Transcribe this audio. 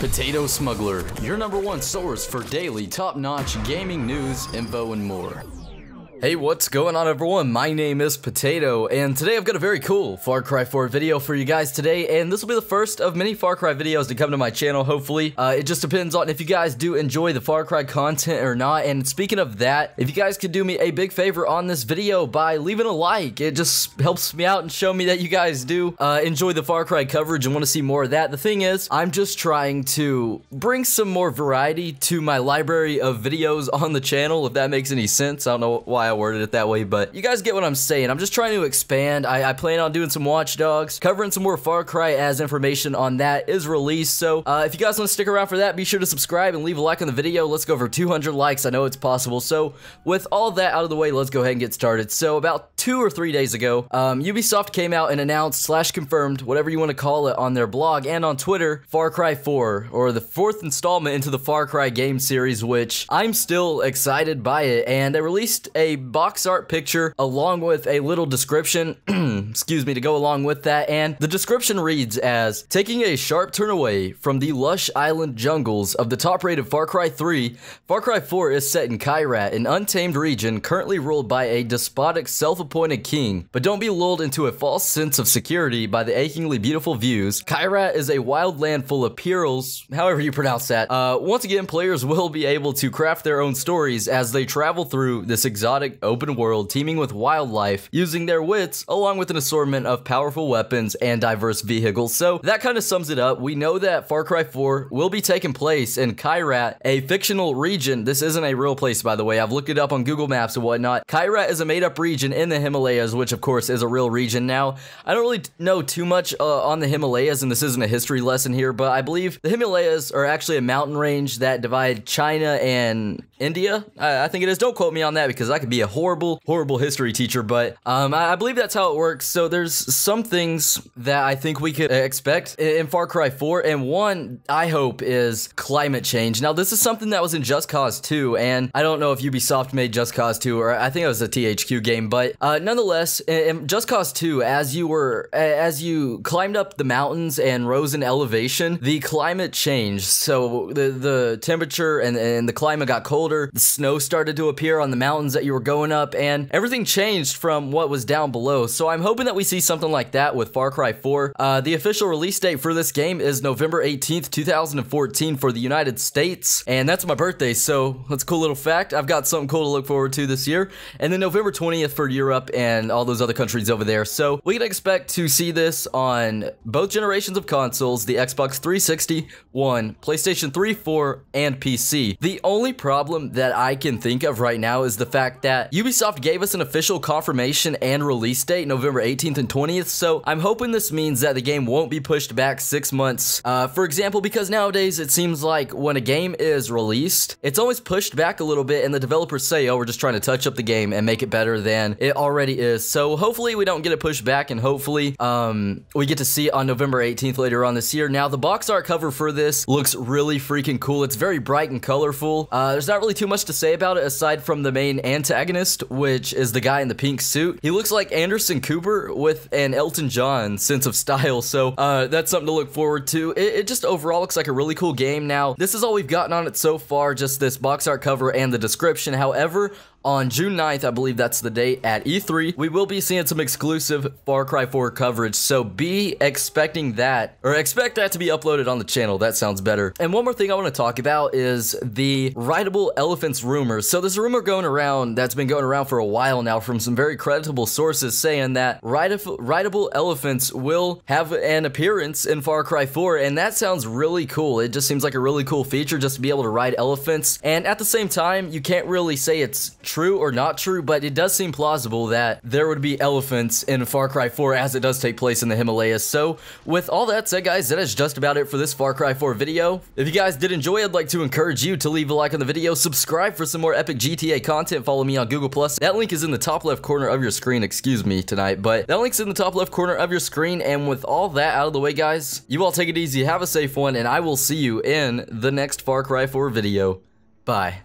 Potato Smuggler, your #1 source for daily top-notch gaming news, info, and more. Hey, what's going on everyone? My name is Potato, and today I've got a very cool Far Cry 4 video for you guys today, and this will be the first of many Far Cry videos to come to my channel, hopefully. It just depends on if you guys do enjoy the Far Cry content or not, and speaking of that, if you guys could do me a big favor on this video by leaving a like, it just helps me out and show me that you guys do enjoy the Far Cry coverage and want to see more of that. The thing is, I'm just trying to bring some more variety to my library of videos on the channel, if that makes any sense. I don't know why I worded it that way, but you guys get what I'm saying. I'm just trying to expand. I plan on doing some Watch Dogs, covering some more Far Cry as information on that is released. So if you guys want to stick around for that, be sure to subscribe and leave a like on the video. Let's go over 200 likes. I know it's possible. So with all that out of the way, let's go ahead and get started. So about 2 or 3 days ago, Ubisoft came out and announced / confirmed, whatever you want to call it, on their blog and on Twitter, Far Cry 4, or the 4th installment into the Far Cry game series, which I'm still excited by it. And they released a box art picture along with a little description excuse me, to go along with that, and the description reads as: taking a sharp turn away from the lush island jungles of the top-rated Far Cry 3, Far Cry 4 is set in Kyrat, an untamed region currently ruled by a despotic self-appointed king. But don't be lulled into a false sense of security by the achingly beautiful views. Kyrat is a wild land full of perils, however you pronounce that. Once again, players will be able to craft their own stories as they travel through this exotic open world teeming with wildlife, using their wits along with an assortment of powerful weapons and diverse vehicles. So that kind of sums it up. We know that Far Cry 4 will be taking place in Kyrat, a fictional region. This isn't a real place, by the way. I've looked it up on Google Maps and whatnot. Kyrat is a made-up region in the Himalayas, which of course is a real region. Now, I don't really know too much on the Himalayas, and this isn't a history lesson here, but I believe the Himalayas are actually a mountain range that divide China and India. I think it is. Don't quote me on that because I could be a horrible history teacher, but I believe that's how it works. So there's some things that I think we could expect in Far Cry 4, and one I hope is climate change. Now, this is something that was in Just Cause 2, and I don't know if Ubisoft made Just Cause 2, or I think it was a THQ game, but nonetheless, in Just Cause 2, as you climbed up the mountains and rose in elevation, the climate changed. So the temperature and the climate got colder. The snow started to appear on the mountains that you were going up, and everything changed from what was down below. So I'm hoping that we see something like that with Far Cry 4. The official release date for this game is November 18th, 2014 for the United States, and that's my birthday, so that's a cool little fact. I've got something cool to look forward to this year. And then November 20th for Europe and all those other countries over there. So we can expect to see this on both generations of consoles, the Xbox 360, One, PlayStation 3, 4, and PC. The only problem that I can think of right now is the fact that Ubisoft gave us an official confirmation and release date, November 18th and 20th, so I'm hoping this means that the game won't be pushed back 6 months. For example, because nowadays it seems like when a game is released, it's always pushed back a little bit, and the developers say, oh, we're just trying to touch up the game and make it better than it already is. So hopefully we don't get it pushed back, and hopefully we get to see it on November 18th later on this year. Now, the box art cover for this looks really freaking cool. It's very bright and colorful. There's not really too much to say about it aside from the main antagonist, which is the guy in the pink suit. He looks like Anderson Cooper with an Elton John sense of style, so that's something to look forward to. It just overall looks like a really cool game. Now, this is all we've gotten on it so far, just this box art cover and the description. However, on June 9th, I believe that's the date, at E3, we will be seeing some exclusive Far Cry 4 coverage, so be expecting that, or expect that to be uploaded on the channel. That sounds better. And one more thing I want to talk about is the Rideable Elephants rumors. So there's a rumor going around that's been going around for a while now from some very creditable sources saying that Rideable Elephants will have an appearance in Far Cry 4, and that sounds really cool. It just seems like a really cool feature just to be able to ride elephants, and at the same time, you can't really say it's true or not true, but it does seem plausible that there would be elephants in Far Cry 4 as it does take place in the Himalayas. So with all that said, guys, that is just about it for this Far Cry 4 video. If you guys did enjoy, I'd like to encourage you to leave a like on the video, subscribe for some more epic GTA content, follow me on Google+. That link is in the top left corner of your screen, excuse me tonight, but that link's in the top left corner of your screen. And with all that out of the way, guys, you all take it easy, have a safe one, and I will see you in the next Far Cry 4 video. Bye.